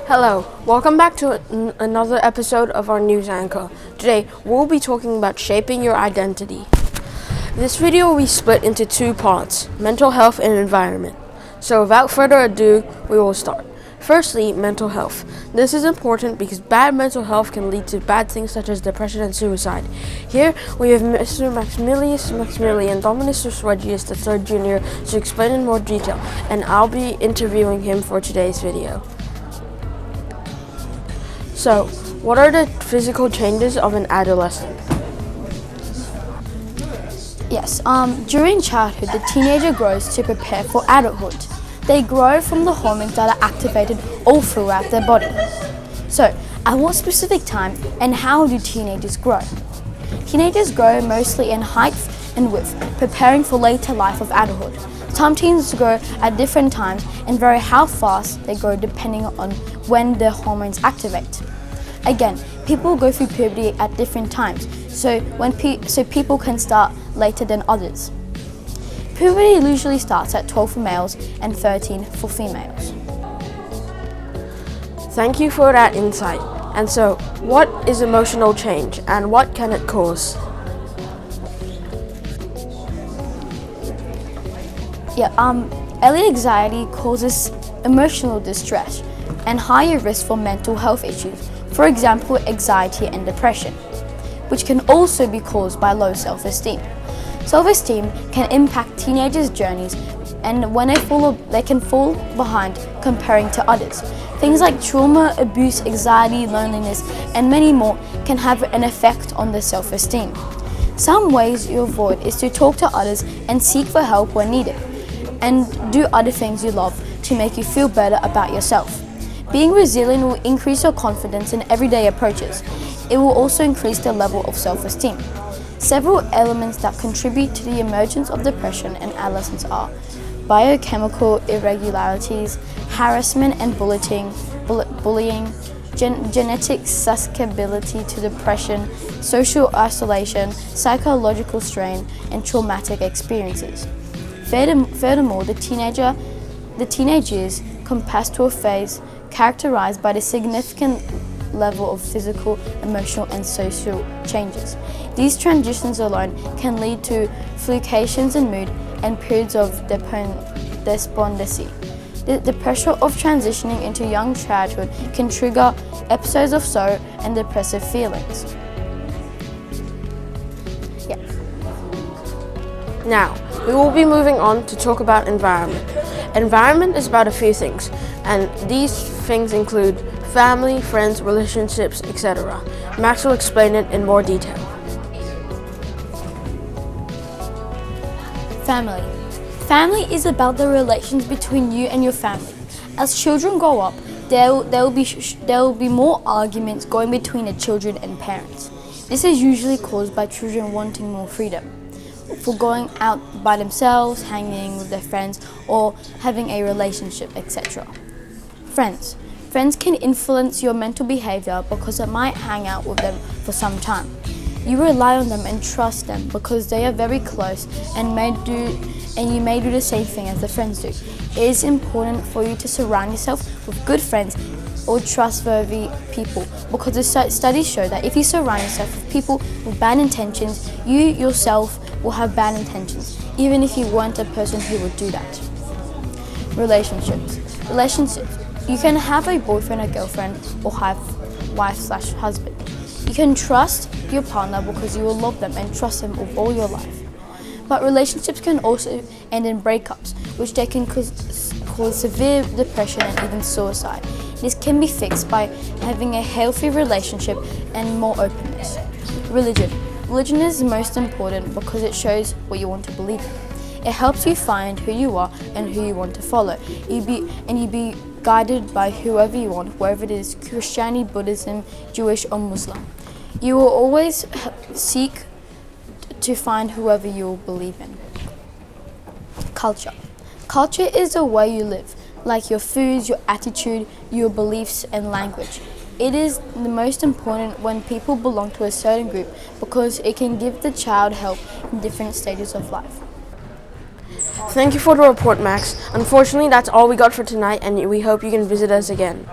Hello, welcome back to another episode of our news anchor. Today, we'll be talking about shaping your identity. This video will be split into two parts, mental health and environment. So without further ado, we will start. Firstly, mental health. This is important because bad mental health can lead to bad things such as depression and suicide. Here, we have Mr. Maximilian Dominus Regius, the third junior, to explain in more detail, and I'll be interviewing him for today's video. So, what are the physical changes of an adolescent? Yes, during childhood, the teenager grows to prepare for adulthood. They grow from the hormones that are activated all throughout their body. So, at what specific time and how do teenagers grow? Teenagers grow mostly in height and width, preparing for later life of adulthood. Some teens grow at different times and vary how fast they grow depending on when the hormones activate. Again, people go through puberty at different times, so people can start later than others. Puberty usually starts at 12 for males and 13 for females. Thank you for that insight. And so, what is emotional change and what can it cause? Early anxiety causes emotional distress and higher risk for mental health issues, for example, anxiety and depression, which can also be caused by low self-esteem. Self-esteem can impact teenagers' journeys, and when they can fall behind comparing to others. Things like trauma, abuse, anxiety, loneliness, and many more can have an effect on their self-esteem. Some ways you avoid is to talk to others and seek for help when needed, and do other things you love to make you feel better about yourself. Being resilient will increase your confidence in everyday approaches. It will also increase the level of self-esteem. Several elements that contribute to the emergence of depression in adolescents are biochemical irregularities, harassment and bullying, genetic susceptibility to depression, social isolation, psychological strain, and traumatic experiences. Furthermore, the teenage years compass to a phase characterized by the significant level of physical, emotional, and social changes. These transitions alone can lead to fluctuations in mood and periods of despondency. The pressure of transitioning into young childhood can trigger episodes of sorrow and depressive feelings. Now, we will be moving on to talk about environment. Environment is about a few things, and these things include family, friends, relationships, etc. Max will explain it in more detail. Family. Family is about the relations between you and your family. As children grow up, there will be more arguments going between the children and parents. This is usually caused by children wanting more freedom, for going out by themselves, hanging with their friends, or having a relationship, etc. Friends. Friends can influence your mental behavior because it might hang out with them for some time. You rely on them and trust them because they are very close and you may do the same thing as the friends do. It is important for you to surround yourself with good friends or trustworthy people, because the studies show that if you surround yourself with people with bad intentions, you yourself will have bad intentions, even if you weren't a person who would do that. Relationships. You can have a boyfriend or girlfriend or have wife/husband. You can trust your partner because you will love them and trust them with all your life. But relationships can also end in breakups, which they can cause severe depression and even suicide. This can be fixed by having a healthy relationship and more openness. Religion is most important because it shows what you want to believe in. It helps you find who you are and who you want to follow. You be guided by whoever you want, whether it is Christianity, Buddhism, Jewish, or Muslim. You will always seek to find whoever you will believe in. Culture. Culture is the way you live, like your foods, your attitude, your beliefs, and language. It is the most important when people belong to a certain group because it can give the child help in different stages of life. Thank you for the report, Max. Unfortunately, that's all we got for tonight, and we hope you can visit us again.